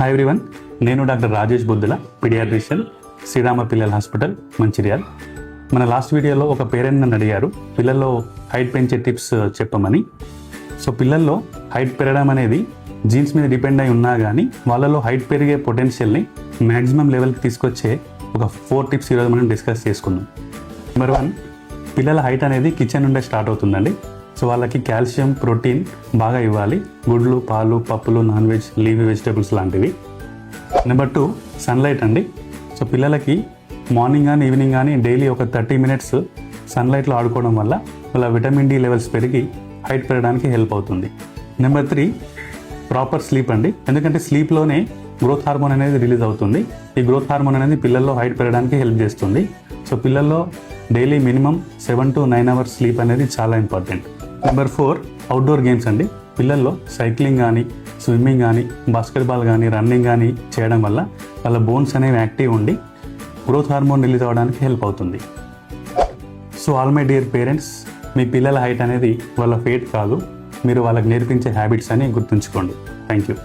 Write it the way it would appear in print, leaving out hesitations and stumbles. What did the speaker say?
Hi everyone, నేను doctor Rajesh బుద్ధుల, paediatrician, Srirama పిల్లల hospital, Mancherial. మన లాస్ట్ వీడియోలో ఒక పేరెంట్ నన్ను అడిగారు పిల్లల్లో హైట్ పెంచే టిప్స్ చెప్పమని. సో పిల్లల్లో హైట్ పెరగడం అనేది జీన్స్ మీద డిపెండ్ అయి ఉన్నా కానీ వాళ్ళలో హైట్ పెరిగే పొటెన్షియల్ని మ్యాక్సిమం లెవెల్కి తీసుకొచ్చే ఒక 4 టిప్స్ ఈరోజు మనం డిస్కస్ చేసుకుందాం. నెంబర్ 1, పిల్లల హైట్ అనేది కిచెన్ నుండే స్టార్ట్ అవుతుందండి. సో వాళ్ళకి కాల్షియం, ప్రోటీన్ బాగా ఇవ్వాలి. గుడ్లు, పాలు, పప్పులు, నాన్ వెజ్, లీఫీ వెజిటేబుల్స్ లాంటివి. నెంబర్ 2, సన్లైట్ అండి. సో పిల్లలకి మార్నింగ్ కానీ ఈవినింగ్ కానీ డైలీ ఒక 30 మినిట్స్ సన్లైట్లో ఆడుకోవడం వల్ల వాళ్ళ విటమిన్ డి లెవెల్స్ పెరిగి హైట్ పెరగడానికి హెల్ప్ అవుతుంది. నెంబర్ 3, ప్రాపర్ స్లీప్ అండి. ఎందుకంటే స్లీప్లోనే గ్రోత్ హార్మోన్ అనేది రిలీజ్ అవుతుంది. ఈ గ్రోత్ హార్మోన్ అనేది పిల్లల్లో హైట్ పెరగడానికి హెల్ప్ చేస్తుంది. సో పిల్లల్లో daily minimum 7 to 9 hours sleep అనేది చాలా ఇంపార్టెంట్. నెంబర్ 4, అవుట్డోర్ గేమ్స్ అండి. పిల్లల్లో సైక్లింగ్ కానీ, స్విమ్మింగ్ కానీ, బాస్కెట్బాల్ కానీ, రన్నింగ్ కానీ చేయడం వల్ల వాళ్ళ బోన్స్ అనేవి యాక్టివ్ ఉండి గ్రోత్ హార్మోన్ రిలీజ్ అవ్వడానికి హెల్ప్ అవుతుంది. So all my dear parents, మీ పిల్లల హైట్ అనేది వాళ్ళ ఫేట్ కాదు, మీరు వాళ్ళకి నేర్పించే హ్యాబిట్స్ అని గుర్తుంచుకోండి. Thank you.